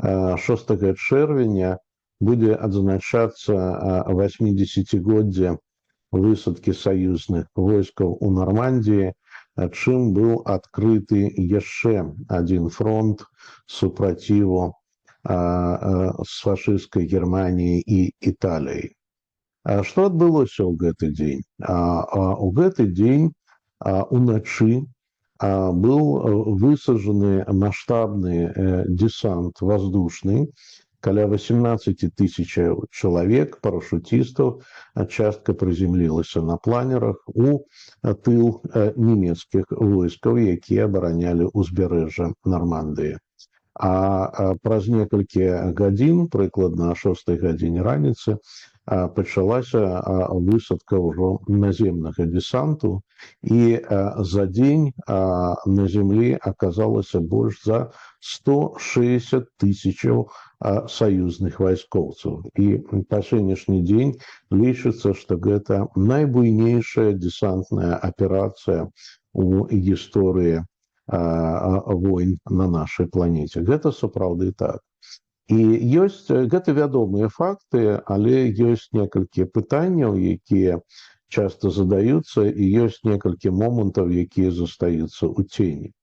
6 чэрвеня будзе адзначацца 80годдзе высадкі саюзных войскаў у Нармандіі, чым быў адкрыты яшчэ адзін фронт супраціву з фашысцкай Германіяй і Італіяй. Што адбылося ў гэты дзень? У гэты дзень уначы был высажаны маштабны десант воздушны, каля 18 тысячаў чалавек, парашутістаў, частка прыземлілася на планерах у тыл нямецкіх войскаў, якія абаранялі ўзбярэжжа Нармандыі. Праз некалькі гадзін, прыкладна о 6 гадзіне раніцы, пачалася высадка ўжо наземнага десанту, і за дзень на зямлі аказалася больш за 160 тысячаў саюзных вайскоўцаў. І па сённяшні дзень лічыцца, што гэта найбуйнейшая десантная аперацыя у гісторыі войн на нашай планеце. Гэта сапраўды так. І гэта вядомыя факты, але ёсць некалькі пытанняў, якія часта задаюцца, і ёсць некалькі момантаў, якія застаюцца ў цені.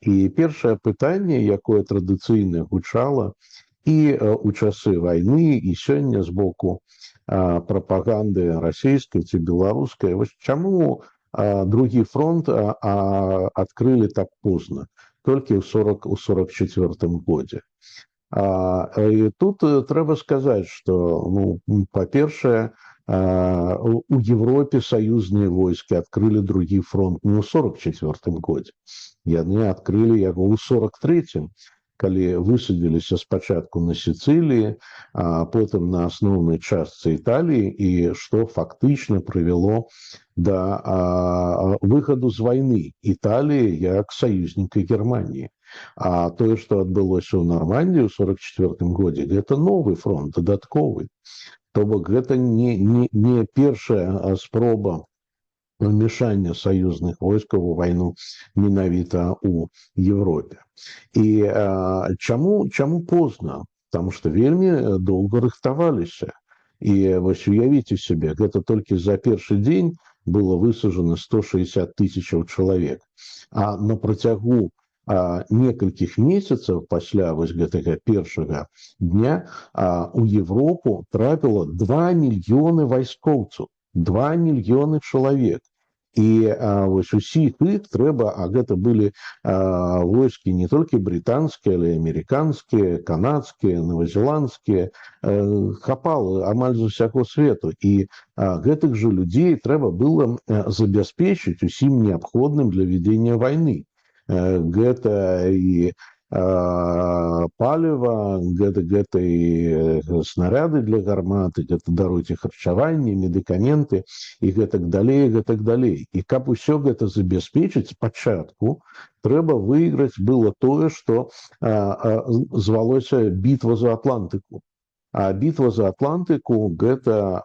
І першае пытанне, якое традыцыйна гучала і ў часы вайны, і сёння з боку прапаганды расійскай ці беларускай, вось чаму другі фронт адкрылі так позна, толькі ў 44-м годзе. І тут трэба сказаць, што, па-першае, у Европе саюзныя войскі адкрылі другі фронт не ў 44-м годзе. Яны адкрылі яго ў 43-м, калі высадзіліся спачатку на Сіцыліі, а потым на асноўнай частцы Італіі, і што фактычна прывяло да выхаду з вайны Італіі як саюзніка Германіі. А тое, што адбылося ў Нармандіі ў 44-м годзе, гэта новы фронт, дадатковы. То бок гэта не першая спроба вмешання саюзных войскаў у вайну менавіта ў Европе. І чаму позна? Таму што вельмі доўга рыхтаваліся. І вось уявіце сябе, гэта толькі за першы дзень было высажана 160 тысячаў чалавек. А на працягу некалькіх месяцаў пасля вось гэтага першага дня у Европу трапіла 2 мільёны вайскоўцаў, 2 мільёны чалавек. І вось усіх іх трэба, а гэта былі войскі не толькі брытанскія, але і амерыканскія, канадскія, новазеландскія, хапала амаль з усяго свету. І гэтых жа людзей трэба было забяспечыць усім неабходным для вядзення вайны. Гэта і паліва, гэта і снаряды для гарматы, гэта дарогі харчавання, медыкаменты і гэтак далей, гэтак далей. І каб усё гэта забяспечыць спачатку, трэба выйграць было тое, што звалося бітва за Атлантыку. А бітва за Атлантыку – гэта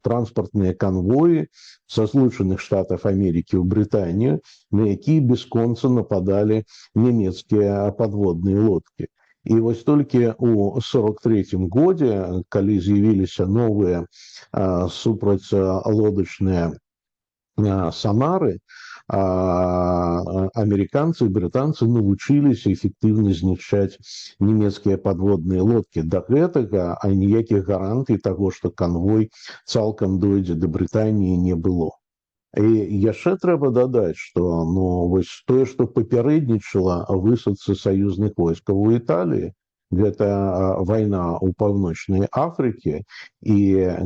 транспартныя канвоі са Злучаных Штатаў Амерыкі ў Брытанію, на якія бясконца нападалі нямецкія падводныя лодкі. І вось толькі ў 43-м годзе, калі з'явіліся новыя супрацьлодачныя сонары, амерыканцы і брытанцы навучыліся эфектыўна знішчаць нямецкія падводныя лодкі. Да гэтага ніякіх гарантый таго, што канвой цалкам дойдзе да Брытаніі, не было. І яшчэ трэба дадаць, што вось тое, што папярэднічала высадцы саюзных войскаў у Італіі, гэта вайна ў Паўночнай Афрыкі, і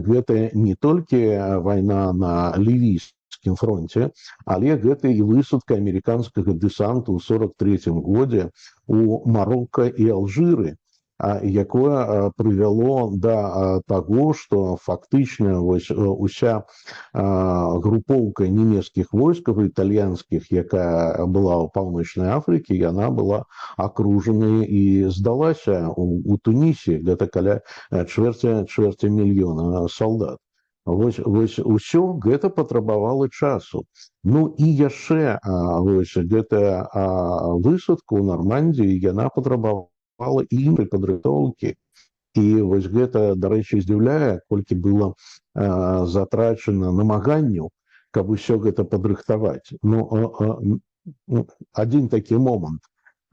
гэта не толькі вайна на лівійскім фронте, але гэта і высадка амерыканскага дэсанту ў 43-м годзе у Марокка і Алжыры, якое прывяло да таго, што фактычна уся групоўка нямецкіх войскаў італьянскіх, якая была ў Паўночнай Афрыкі, яна была акружана і здалася у Тунісе, гэта каля чвэрці мільёна салдат. Вось усё гэта патрабавала часу. І яшчэ вось гэтая высадка ў Нармандіі, яна патрабавала і іншай падрыхтоўкі. І вось гэта, дарэчы, здзіўляе, колькі было затрачана намаганняў, каб усё гэта падрыхтаваць. Адзін такі момант.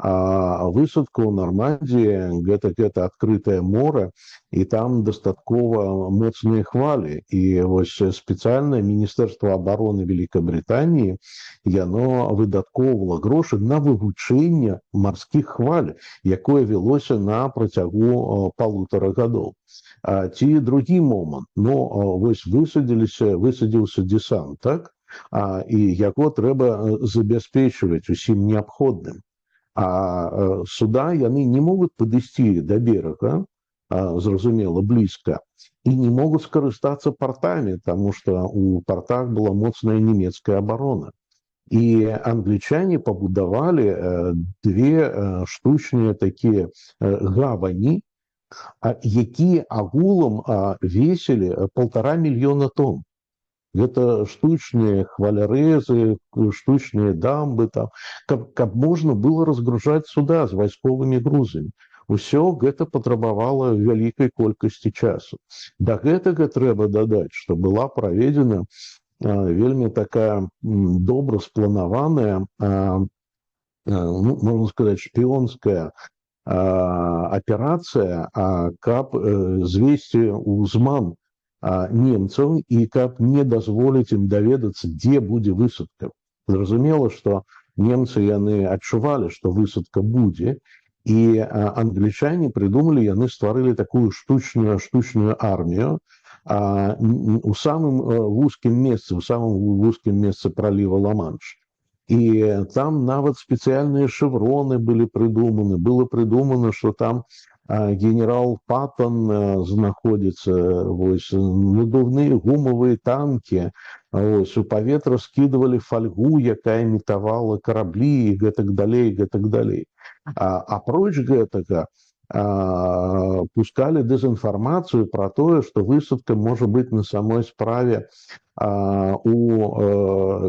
Высадка ў Нармандіі гэта адкрытае мора, і там дастаткова моцныя хвалі. І вось спецыяльнае міністэрства абароны Вялікабрытаніі яно выдаткоўвала грошы на вывучэнне марскіх хваль, якое вялося на працягу 1,5 гадоў. Ці другі момант, вось высадзіўся дэсант, так? І яго трэба забяспечваць усім неабходным. Суда яны не могуць падысці да берага, зразумела, блізка, і не могуць скарыстацца партамі, таму што ў партах была моцная нямецкая абарона. І англічане пабудавалі две штучныя такія гавані, якія агулам весілі 1,5 мільёна тонн. Гэта штучныя хвалярэзы, штучныя дамбы, каб можна было разгружаць суда з вайсковымі грузамі. Усё гэта патрабавала вялікай колькасці часу. Да гэтага трэба дадаць, што была праведзена вельмі такая добра спланаваная, можна сказаць, шпіёнская аперацыя, каб звесці ўзман немцаў і каб не дазволіць ім даведацца, дзе будзе высадка. Зразумела, што немцы яны адчувалі, што высадка будзе, і англічане прыдумалі, яны стварылі такую штучную армію у самым вузкім месцы праліва Ла-Манш. І там нават спецыяльныя шевроны былі прыдуманы. Было прыдумана, што там генерал Паттон знаходзіцца, надувныя гумавыя танкі, у паветра скідывалі фальгу, якая імітавала караблі, і гэтак далей. Апроч гэтага пускалі дэзінфармацыю пра тое, што высадка можа быць на самой справе у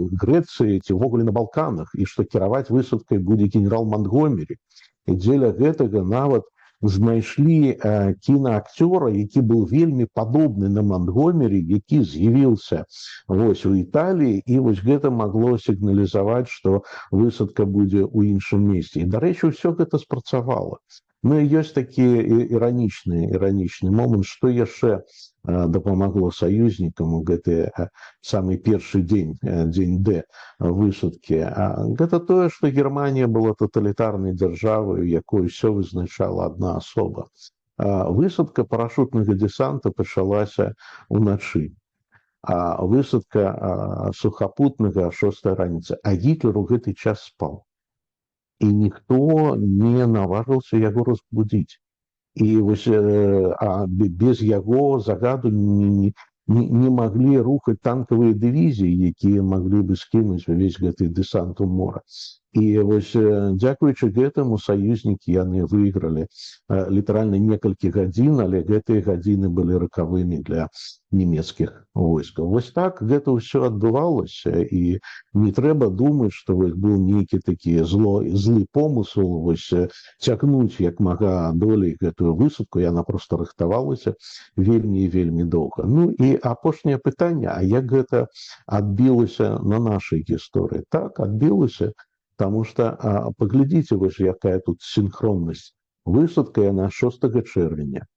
Грэцыі ці ўвогуле на Балканах, і што кіраваць высадкай будзе генерал Монтгомері. І дзеля гэтага нават знайшлі кінаакцёра, які быў вельмі падобны на Монтгомері, які з'явіўся у Італіі, і вось гэта магло сігналізаваць, што высадка будзе ў іншым месцы. І, дарэчы, ўсё гэта спрацавала. І ёсць такі іранічны момант, што яшчэ дапамагло саюзнікам у гэты самы першы дзень Д высадкі. Гэта тое, што Германія была таталітарнай дзяржавай, у якой усё вызначала адна асоба. Высадка парашутнага дэсанта пачалася ўначы. Высадка сухапутнага 6 раніцы. А Гітлер у гэты час спаў. І ніхто не наважыўся яго разбудзіць. І вось без яго загаду не маглі рухаць танкавыя дывізіі, якія маглі бы скінуць увесь гэты дэсант у мора. І вось дзякуючы гэтаму саюзнікі яны выйгралі літаральна некалькі гадзін, але гэтыя гадзіны былі ракавымі для нямецкіх войскаў. Вось так гэта ўсё адбывалася, і не трэба думаць, што быў нейкі такі злы помысл цягнуць як мага долей гэтую высадку, яна проста рыхтавалася вельмі і вельмі доўга. І апошняе пытанне, а як гэта адбілася на нашай гісторыі? Так, адбілася, таму што паглядзіце, вось якая тут синхроннасць. Высадка яна 6 чэрвеня.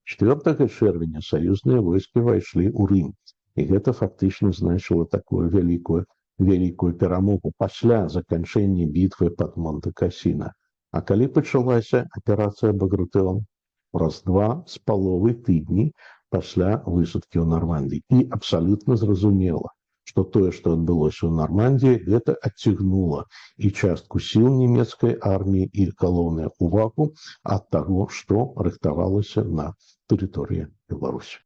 4 чэрвеня саюзныя войскі ўвайшлі ў Рым. І гэта фактычна значыла такую вялікую перамогу пасля заканчэння бітвы пад Монте-Касіна. А калі пачалася аперацыя Багратыон? Праз 2,5 тыдні пасля высадкі ў Нармандіі. І абсалютна зразумела, што тое, што адбылося ў Нармандіі, гэта адцягнула і частку сіл нямецкай арміі, і, галоўнае, увагу ад таго, што рыхтавалася на тэрыторыі Беларусі.